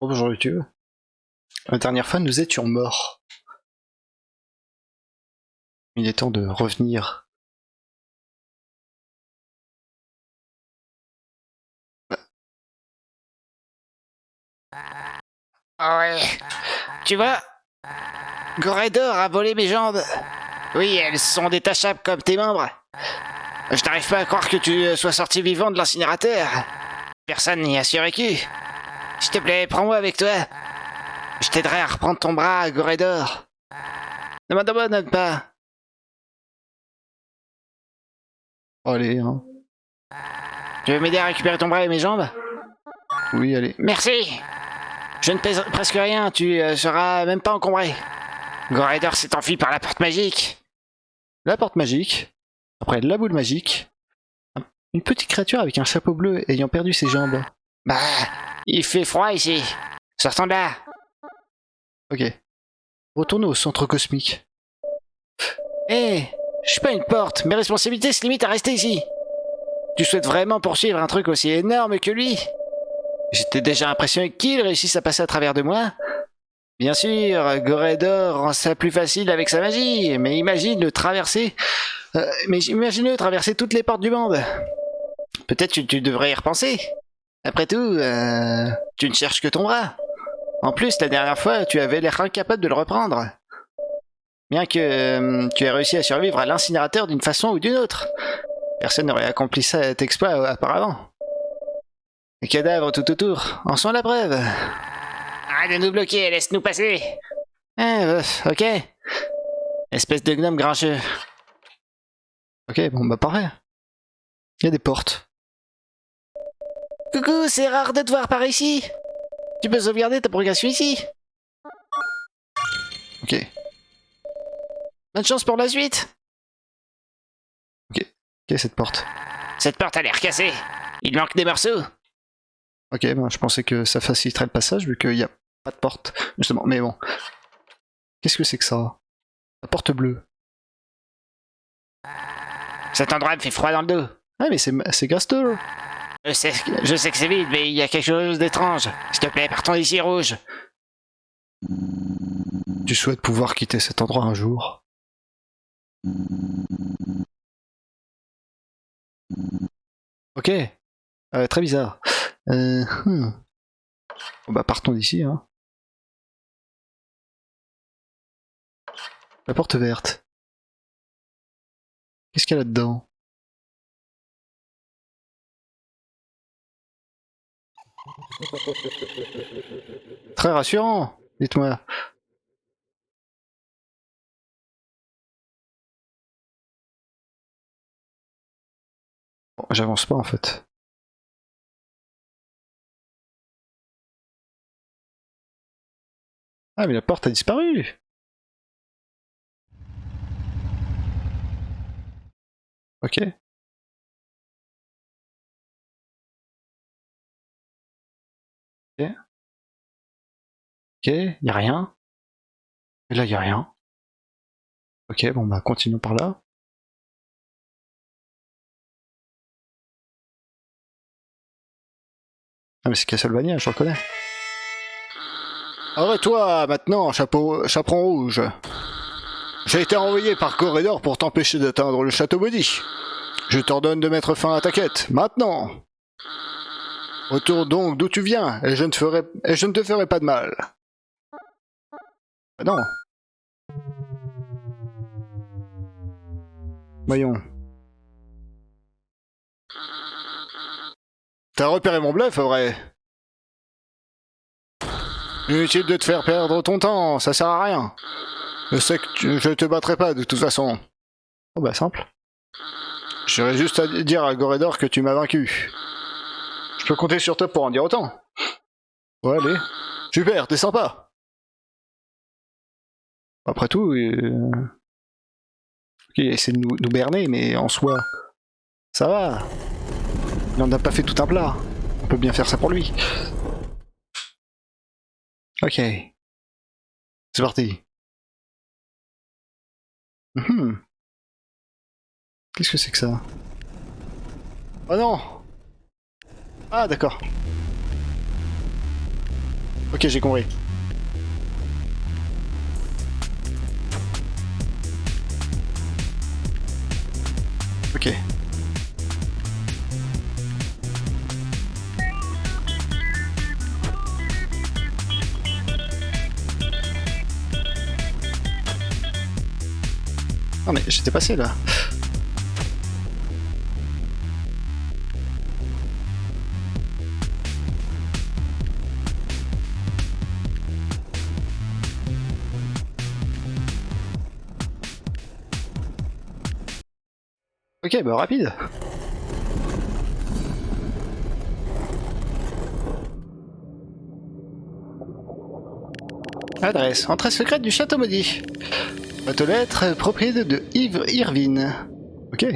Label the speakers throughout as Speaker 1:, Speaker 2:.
Speaker 1: Oh, bonjour YouTube. La dernière fois, nous étions morts. Il est temps de revenir.
Speaker 2: Ah ouais. Tu vois, Goredor a volé mes jambes. Oui, elles sont détachables comme tes membres. Je n'arrive pas à croire que tu sois sorti vivant de l'incinérateur. Personne n'y a survécu. S'il te plaît, prends-moi avec toi. Je t'aiderai à reprendre ton bras, Goredor. Ne m'abandonne pas.
Speaker 1: Allez, hein.
Speaker 2: Tu veux m'aider à récupérer ton bras et mes jambes?
Speaker 1: Oui, allez.
Speaker 2: Merci. Je ne pèse presque rien, tu seras même pas encombré. Goredor s'est enfui par la porte magique.
Speaker 1: La porte magique. Après, la boule magique. Une petite créature avec un chapeau bleu ayant perdu ses jambes.
Speaker 2: Bah, il fait froid ici. Sortons de là.
Speaker 1: Ok. Retournons au centre cosmique.
Speaker 2: Hé, je suis pas une porte, mes responsabilités se limitent à rester ici. Tu souhaites vraiment poursuivre un truc aussi énorme que lui? J'étais déjà impressionné qu'il réussisse à passer à travers de moi. Bien sûr, Goredor rend ça plus facile avec sa magie, mais imagine-le traverser toutes les portes du monde. Peut-être que tu devrais y repenser. Après tout, tu ne cherches que ton bras. En plus, la dernière fois, tu avais l'air incapable de le reprendre. Bien que tu aies réussi à survivre à l'incinérateur d'une façon ou d'une autre. Personne n'aurait accompli cet exploit auparavant. Les cadavres tout autour en sont la preuve. Arrête de nous bloquer, laisse-nous passer. Ok. Espèce de gnome grincheux.
Speaker 1: Ok, bon bah parfait. Il y a des portes.
Speaker 2: Coucou, c'est rare de te voir par ici. Tu peux sauvegarder ta progression ici.
Speaker 1: Ok.
Speaker 2: Bonne chance pour la suite.
Speaker 1: Ok, cette porte.
Speaker 2: Cette porte a l'air cassée. Il manque des morceaux.
Speaker 1: Ok, ben, je pensais que ça faciliterait le passage vu qu'il n'y a pas de porte, justement. Mais bon. Qu'est-ce que c'est que ça? La porte bleue.
Speaker 2: Cet endroit me fait froid dans le dos.
Speaker 1: Ah mais c'est Gaster.
Speaker 2: Je sais que c'est vide, mais il y a quelque chose d'étrange. S'il te plaît, partons d'ici, rouge.
Speaker 1: Tu souhaites pouvoir quitter cet endroit un jour? Ok. Très bizarre. Bon bah partons d'ici, hein. La porte verte. Qu'est-ce qu'il y a là-dedans? Très rassurant, dites-moi. Bon, j'avance pas en fait. Ah mais la porte a disparu. Ok. Ok. Ok, y a rien. Et là y a rien. Ok, bon bah continuons par là. Ah mais c'est Castlevania, je reconnais. Arrête-toi maintenant, chaperon rouge. J'ai été envoyé par Corridor pour t'empêcher d'atteindre le château maudit. Je t'ordonne de mettre fin à ta quête, maintenant. Retourne donc d'où tu viens, et je ne te ferai pas de mal. Ah non. Voyons. T'as repéré mon bluff, vrai? Inutile de te faire perdre ton temps, ça sert à rien. Je sais que je te battrai pas de toute façon. Oh bah simple. J'aurais juste à dire à Goredor que tu m'as vaincu. Je peux compter sur toi pour en dire autant. Ouais, allez. Super, t'es sympa. Après tout, ok, il essaie de nous berner, mais en soi, ça va. Il en a pas fait tout un plat. On peut bien faire ça pour lui. Ok. C'est parti. Qu'est-ce que c'est que ça? Oh non! Ah d'accord. Ok, j'ai compris. Ok. Non mais j'étais passé là. Ok, bah rapide. Adresse, entrée secrète du château maudit. Boîte aux lettres, propriété de Yves Irvine. Ok.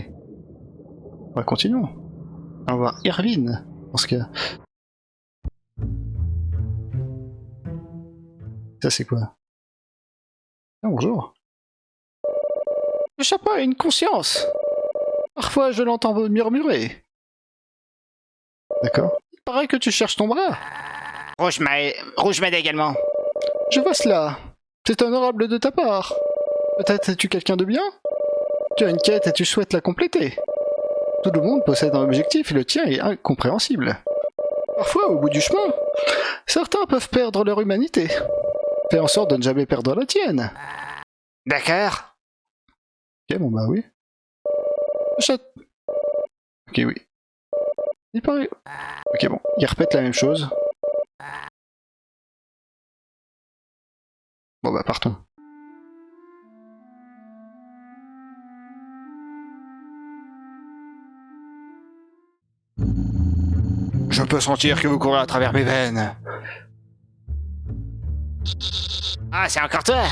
Speaker 1: Bah continuons. On va voir Irvine, dans ce cas. Ça c'est quoi? Ah, bonjour. Le chapeau a une conscience. Parfois je l'entends murmurer. D'accord. Il paraît que tu cherches ton bras.
Speaker 2: Rouge m'aide également.
Speaker 1: Je vois cela. C'est honorable de ta part. Peut-être es-tu quelqu'un de bien? Tu as une quête et tu souhaites la compléter. Tout le monde possède un objectif et le tien est incompréhensible. Parfois, au bout du chemin, certains peuvent perdre leur humanité. Fais en sorte de ne jamais perdre la tienne.
Speaker 2: D'accord.
Speaker 1: Ok, bon bah oui. Ok, oui. Il paraît... Ok, bon. Il répète la même chose. Bon bah partons. Je peux sentir que vous courez à travers mes veines.
Speaker 2: Ah, c'est encore toi?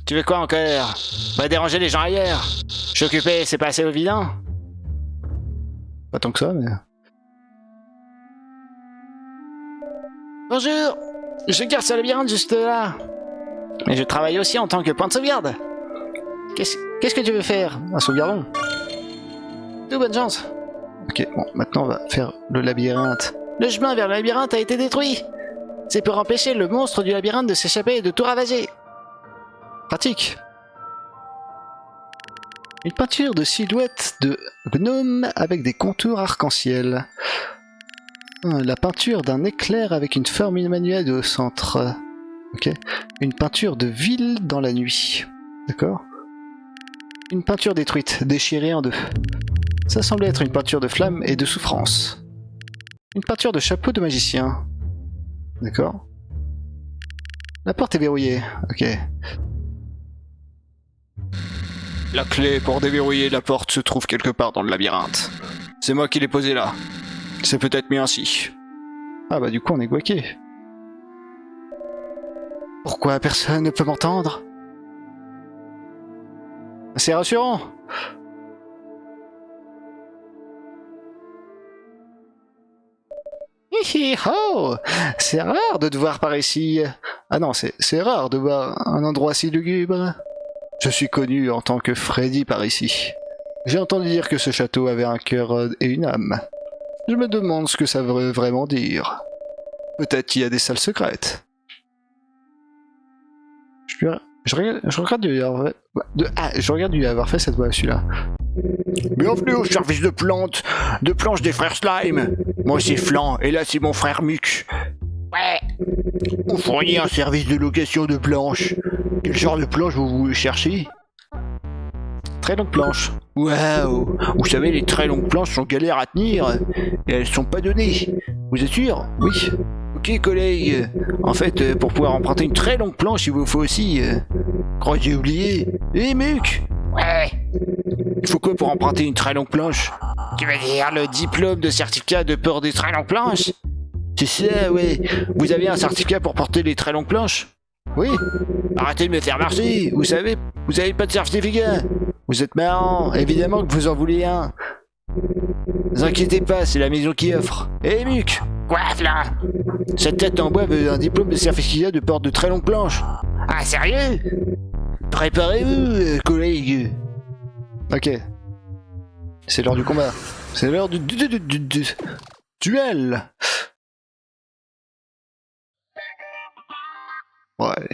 Speaker 2: Tu veux quoi encore? Va déranger les gens ailleurs. Je suis occupé, c'est pas assez évident.
Speaker 1: Pas tant que ça, mais...
Speaker 2: Bonjour. Je garde ce labyrinthe juste là. Mais je travaille aussi en tant que point de sauvegarde. Qu'est-ce que tu veux faire?
Speaker 1: Sauvegardons.
Speaker 2: Tout bonne chance.
Speaker 1: Ok, bon, maintenant on va faire le labyrinthe.
Speaker 2: Le chemin vers le labyrinthe a été détruit. C'est pour empêcher le monstre du labyrinthe de s'échapper et de tout ravager.
Speaker 1: Pratique. Une peinture de silhouette de gnome avec des contours arc-en-ciel. La peinture d'un éclair avec une forme manuelle au centre. Ok. Une peinture de ville dans la nuit. D'accord. Une peinture détruite, déchirée en deux. Ça semblait être une peinture de flamme et de souffrance. Une peinture de chapeau de magicien. D'accord. La porte est verrouillée. Ok. La clé pour déverrouiller la porte se trouve quelque part dans le labyrinthe. C'est moi qui l'ai posée là. C'est peut-être mieux ainsi. Ah bah du coup on est guaqué. Pourquoi personne ne peut m'entendre? C'est rassurant. Hi ho! C'est rare de te voir par ici. Ah non, c'est rare de voir un endroit si lugubre. Je suis connu en tant que Freddy par ici. J'ai entendu dire que ce château avait un cœur et une âme. Je me demande ce que ça veut vraiment dire. Peut-être qu'il y a des salles secrètes. Je regrette je regarde lui avoir fait cette voix celui-là. Bienvenue au service de planches des frères Slime. Moi c'est Flan et là c'est mon frère Muc.
Speaker 2: Ouais.
Speaker 1: On fournit un service de location de planches. Quel genre de planches vous cherchez? Très longues planches. Waouh! Vous savez, les très longues planches sont galères à tenir et elles sont pas données. Vous êtes sûr? Oui. Ok, collègue. En fait, pour pouvoir emprunter une très longue planche, il vous faut aussi... Crois que j'ai oublié. Eh, mec!
Speaker 2: Ouais.
Speaker 1: Il faut quoi pour emprunter une très longue planche?
Speaker 2: Tu veux dire le diplôme de certificat de port des très longues planches?
Speaker 1: C'est ça, ouais. Vous avez un certificat pour porter les très longues planches? Oui. Arrêtez de me faire marcher. Vous savez, vous avez pas de certificat. Vous êtes marrant. Évidemment que vous en voulez un. Ne vous inquiétez pas, c'est la maison qui offre. Eh, Muc!
Speaker 2: Quoi, Flan?
Speaker 1: Cette tête en bois veut un diplôme de certificat de port de très longues planches.
Speaker 2: Ah, sérieux?
Speaker 1: Préparez-vous, collègue. Ok. C'est l'heure du combat. C'est l'heure du duel. Ouais.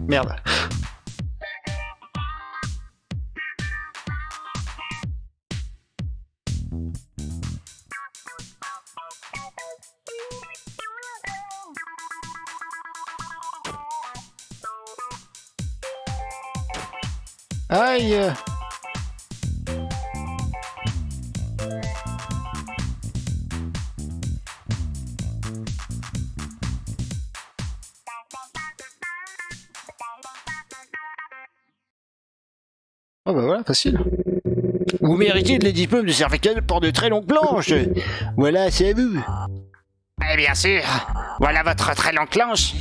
Speaker 1: Merde. Aïe. Oh bah voilà, facile.
Speaker 2: Vous méritez les diplômes de cervical pour de très longues planches. Voilà, c'est à vous. Eh bien sûr. Voilà votre très longue planche.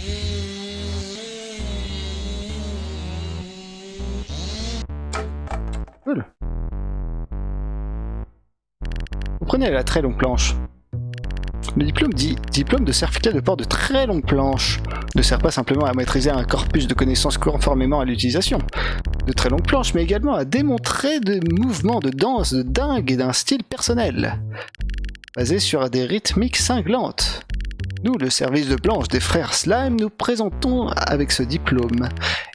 Speaker 1: Cool. Vous prenez la très longue planche. Le diplôme dit diplôme de certificat de port de très longue planche ne sert pas simplement à maîtriser un corpus de connaissances conformément à l'utilisation de très longues planches, mais également à démontrer des mouvements de danse de dingue et d'un style personnel, basé sur des rythmiques cinglantes. Nous, le service de planche des frères Slime, nous présentons avec ce diplôme.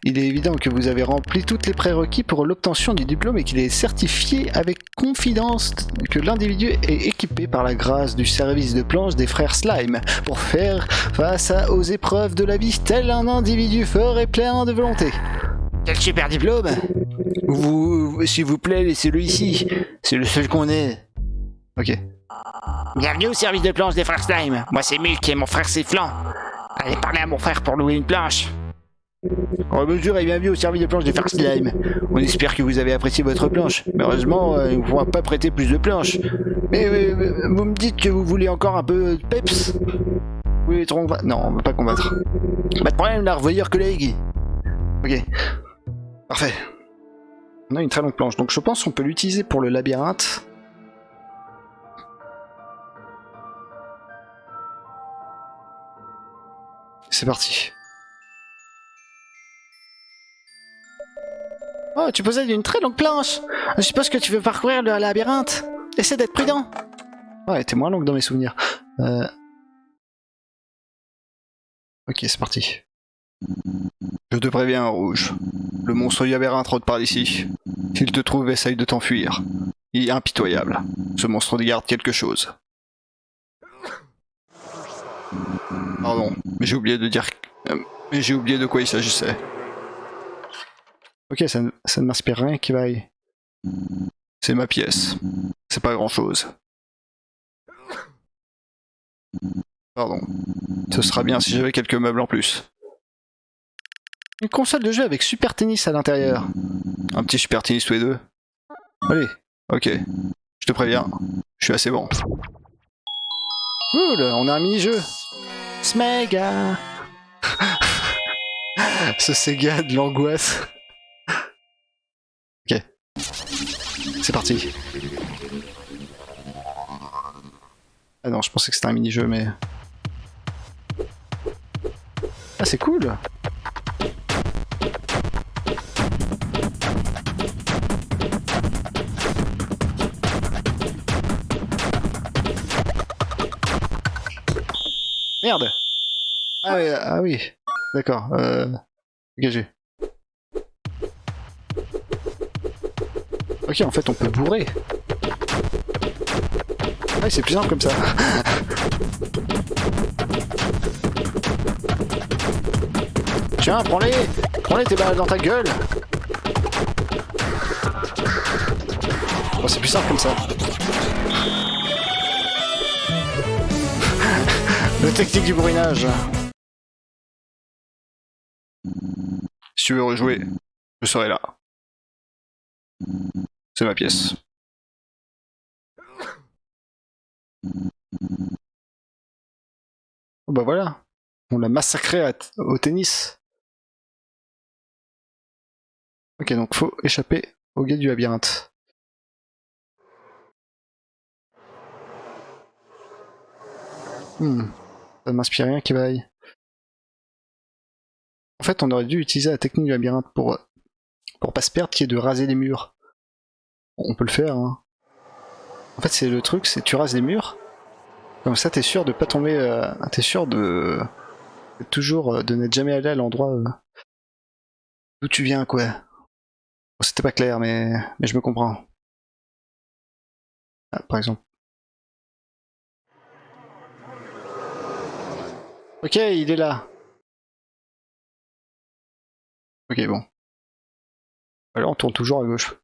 Speaker 1: Il est évident que vous avez rempli tous les prérequis pour l'obtention du diplôme et qu'il est certifié avec confidence que l'individu est équipé par la grâce du service de planche des frères Slime pour faire face aux épreuves de la vie tel un individu fort et plein de volonté.
Speaker 2: Quel super diplôme.
Speaker 1: S'il vous plaît, laissez-le ici. C'est le seul qu'on ait. Ok.
Speaker 2: Bienvenue au service de planche des frères Slime. Moi c'est Milk et mon frère c'est Flan. Allez parler à mon frère pour louer une planche.
Speaker 1: Bonjour et bienvenue au service de planche des frères Slime. On espère que vous avez apprécié votre planche. Mais heureusement, on ne pourra pas prêter plus de planches. Mais vous me dites que vous voulez encore un peu de peps? Oui, non, on va pas combattre. Pas de problème, la revoyeur collègue. Ok. Parfait. On a une très longue planche, donc je pense qu'on peut l'utiliser pour le labyrinthe. C'est parti. Oh, tu possèdes une très longue planche. Je suppose que tu veux parcourir le labyrinthe. Essaie d'être prudent. Ouais, elle était moins longue dans mes souvenirs. Ok, c'est parti. Je te préviens, Rouge. Le monstre labyrinthe rôde par ici. S'il te trouve, essaye de t'enfuir. Il est impitoyable. Ce monstre garde quelque chose. Pardon, mais j'ai oublié de dire... mais j'ai oublié de quoi il s'agissait. Ok, ça ne m'inspire rien qui vaille. C'est ma pièce. C'est pas grand chose. Pardon. Ce sera bien si j'avais quelques meubles en plus. Une console de jeu avec Super Tennis à l'intérieur. Un petit Super Tennis tous les deux. Allez, ok. Je te préviens, je suis assez bon. Cool, on a un mini-jeu. Smega. Ce Sega de l'angoisse. Ok. C'est parti. Ah non, je pensais que c'était un mini-jeu, mais... Ah, c'est cool. Merde. Ah oui. D'accord. Dégagé. Ok, en fait, on peut bourrer. Ouais, c'est plus simple comme ça. Tiens, prends-les. Prends-les tes balles dans ta gueule. Oh, c'est plus simple comme ça. La technique du bourrinage. Si tu veux rejouer, je serai là. C'est ma pièce. Oh bah voilà. On l'a massacré au tennis. Ok, donc faut échapper au guet du labyrinthe. Ça ne m'inspire rien qui vaille. En fait, on aurait dû utiliser la technique du labyrinthe pour pas se perdre, qui est de raser les murs. On peut le faire, hein. En fait, c'est le truc, c'est tu rases les murs, comme ça t'es sûr de pas tomber, t'es sûr de toujours de n'être jamais allé à l'endroit d'où tu viens, quoi. Bon, c'était pas clair, mais je me comprends. Ah, par exemple. Ok, il est là. Ok, bon. Alors on tourne toujours à gauche.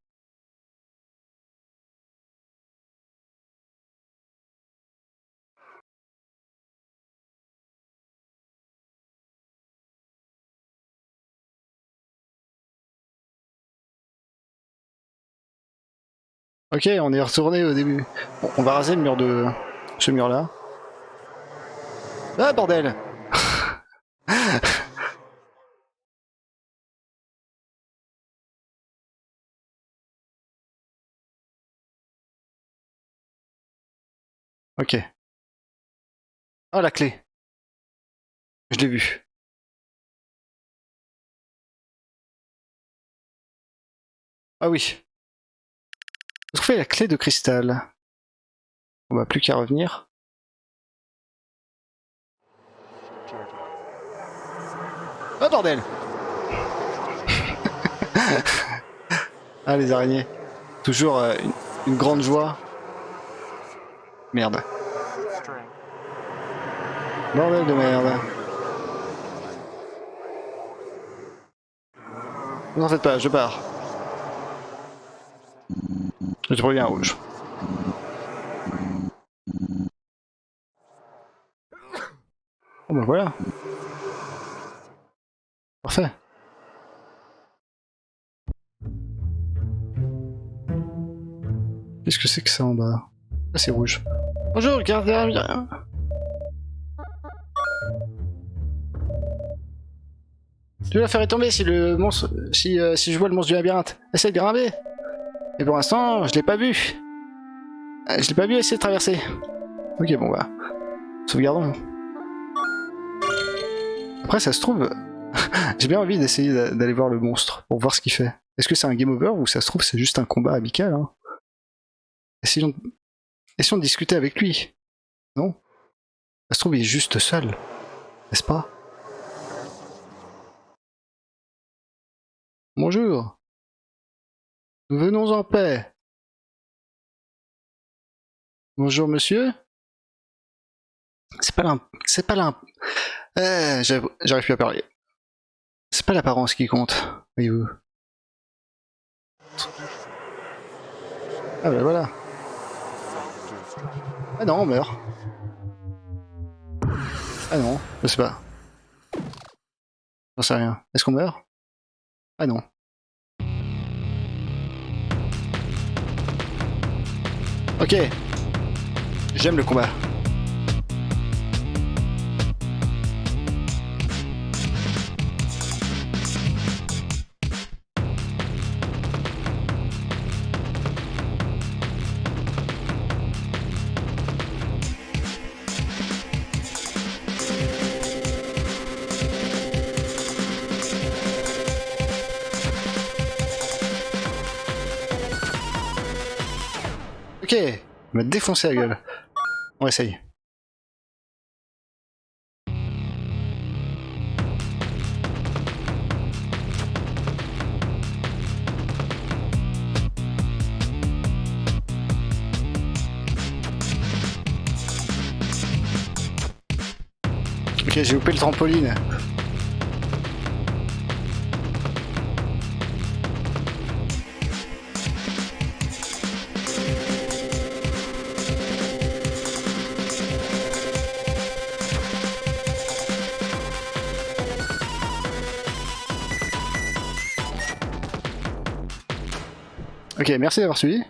Speaker 1: Ok, on est retourné au début. Bon, on va raser le mur de... ce mur-là. Ah, bordel. Ok. Ah, la clé. Je l'ai vue. Ah oui. Trouver la clé de cristal. On va plus qu'à revenir. Ah, bordel. Ah, les araignées. Toujours une grande joie. Merde. Bordel de merde. Ne vous en faites pas, je pars. Je te préviens, rouge. Oh bah voilà. Parfait. Qu'est-ce que c'est que ça en bas? Ah, c'est rouge. Bonjour, gardien. Tu la ferais tomber si le monstre, si je vois le monstre du labyrinthe. Essaye de grimper. Et pour l'instant, je l'ai pas vu. Je l'ai pas vu essayer de traverser. Ok, bon bah, sauvegardons. Après, ça se trouve, j'ai bien envie d'essayer d'aller voir le monstre pour voir ce qu'il fait. Est-ce que c'est un game over ou ça se trouve c'est juste un combat amical, hein? Essayons de discuter avec lui. Non? Ça se trouve il est juste seul, n'est-ce pas? Bonjour. Nous venons en paix. Bonjour monsieur. C'est pas l'imp... j'arrive plus à parler. C'est pas l'apparence qui compte, voyez-vous. Ah bah voilà. Ah non, on meurt. Ah non, je sais pas. J'en sais rien. Est-ce qu'on meurt? Ah non. Ok. J'aime le combat. Ok, il m'a défoncé la gueule. On essaye. Ok, j'ai loupé le trampoline. Ok, merci d'avoir suivi.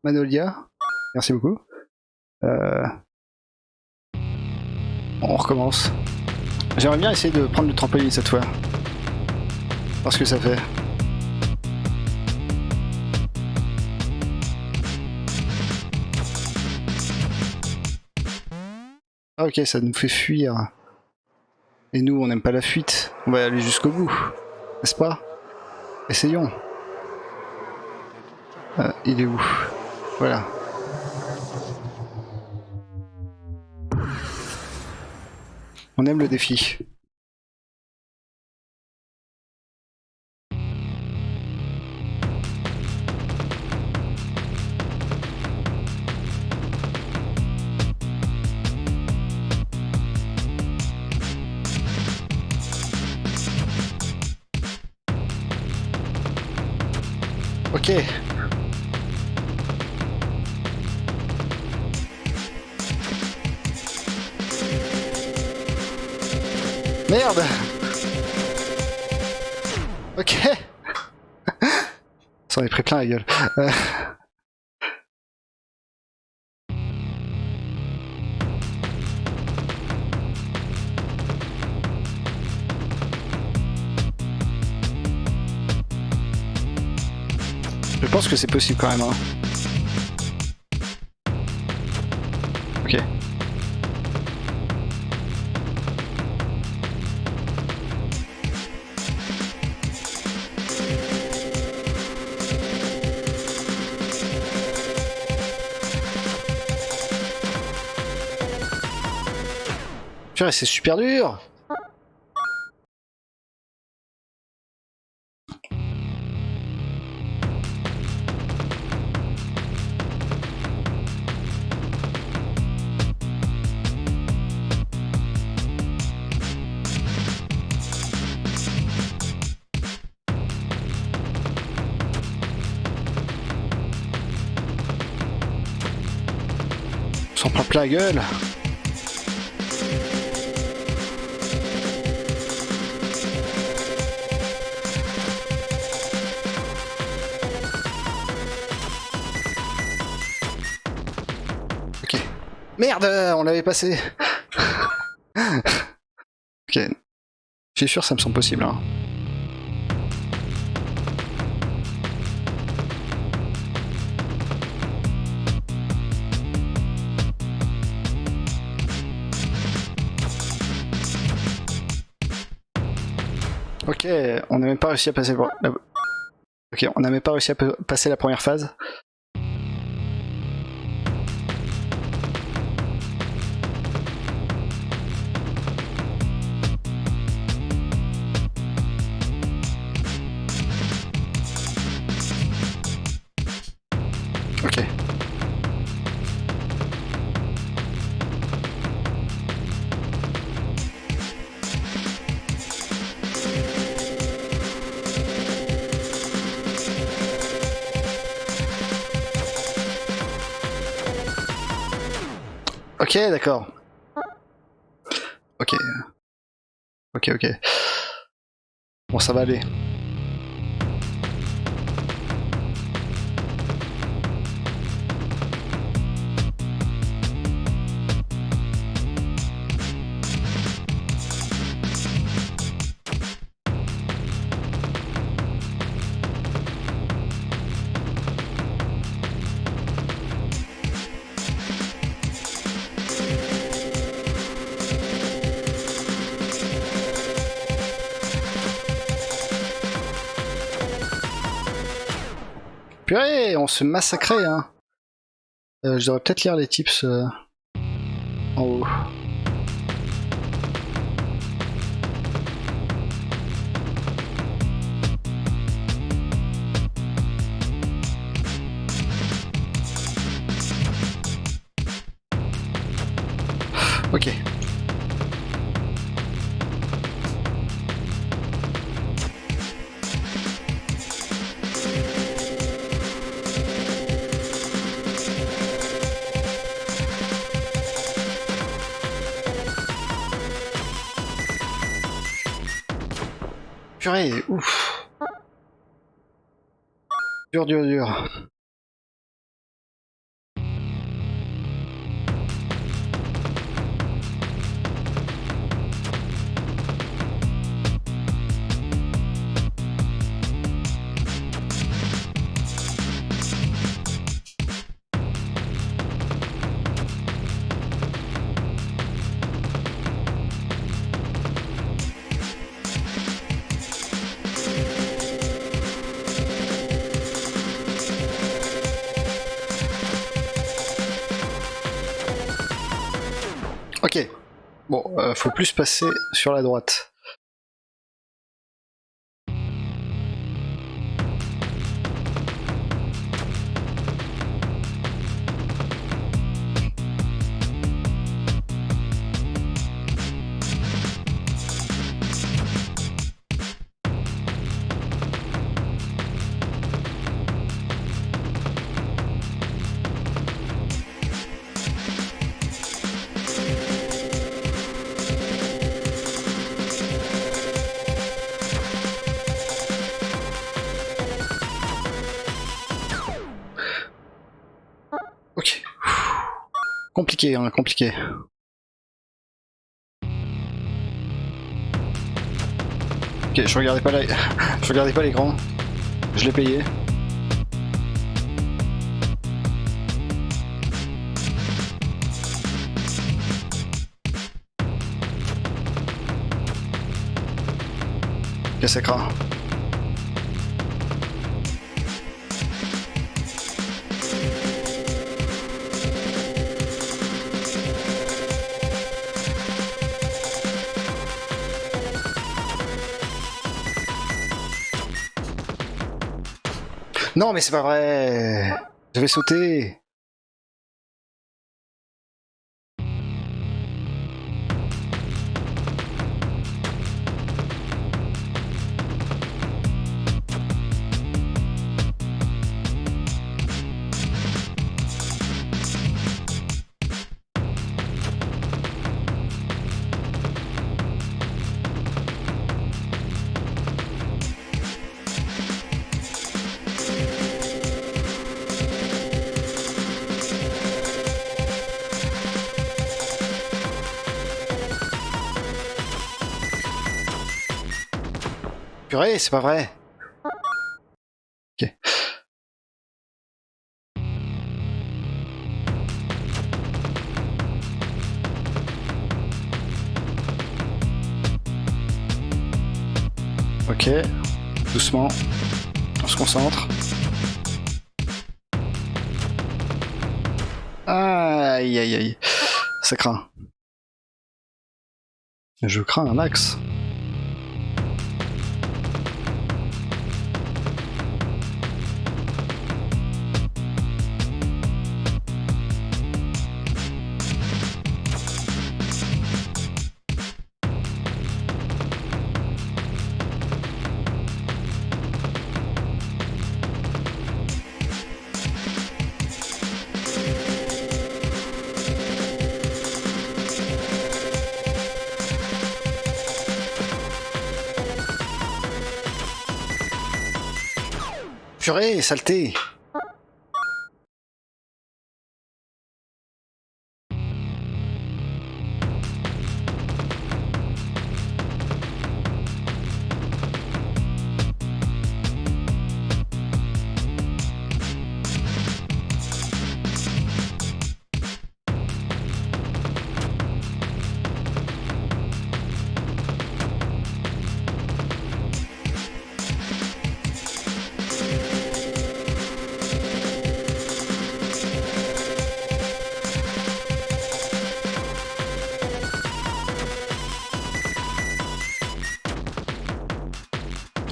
Speaker 1: Manolia, merci beaucoup. On recommence. J'aimerais bien essayer de prendre le trampoline cette fois. Voir ce que ça fait. Ah ok, ça nous fait fuir. Et nous, on n'aime pas la fuite. On va aller jusqu'au bout. N'est-ce pas? Essayons. Il est où? Voilà. On aime le défi. Ok. Merde. Ok. Ça en est pris plein la gueule. Je pense que c'est possible quand même. Hein. Ok. Purée, c'est super dur. On s'en prend plein la gueule. Ok. Merde, on l'avait passé. Ok. Je suis sûr, ça me semble possible. Hein. Ok, on n'a même pas réussi à passer. Ok, on n'a même pas réussi à passer la première phase. Ok. Ok, d'accord. Ok. Ok, ok. Bon, ça va aller. Purée, on se massacrait, hein. Je devrais peut-être lire les tips en haut. Ok. Purée, ouf. Dur, dur, dur. Bon, faut plus passer sur la droite. Ok. Compliqué, hein, compliqué. Ok, je regardais pas je regardais pas l'écran. Je l'ai payé. Ok, ça craint. Non, mais c'est pas vrai. J'avais sauté. Purée, c'est pas vrai. Ok. Ok. Doucement. On se concentre. Aïe aïe aïe. Ça craint. Je crains un max. Purée, saleté.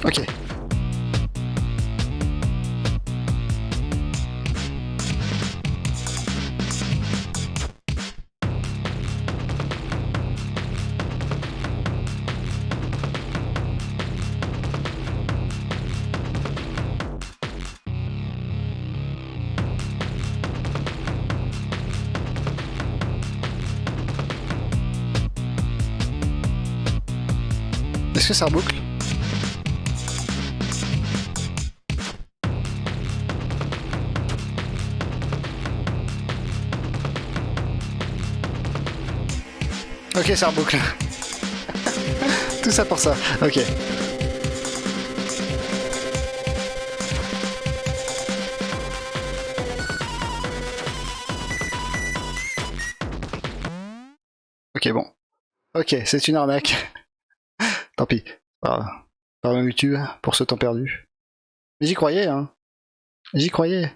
Speaker 1: Ok. Est-ce que ça reboucle? Ok, ça reboucle. Tout ça pour ça. Ok. Ok, bon. Ok, c'est une arnaque. Tant pis. Pardon YouTube pour ce temps perdu. Mais j'y croyais, hein. J'y croyais.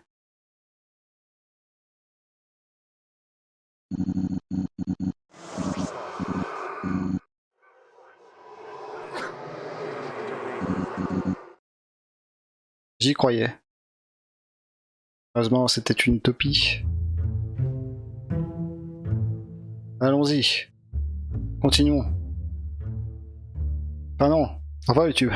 Speaker 1: J'y croyais. Heureusement, c'était une utopie. Allons-y. Continuons. Ah non, enfin YouTube.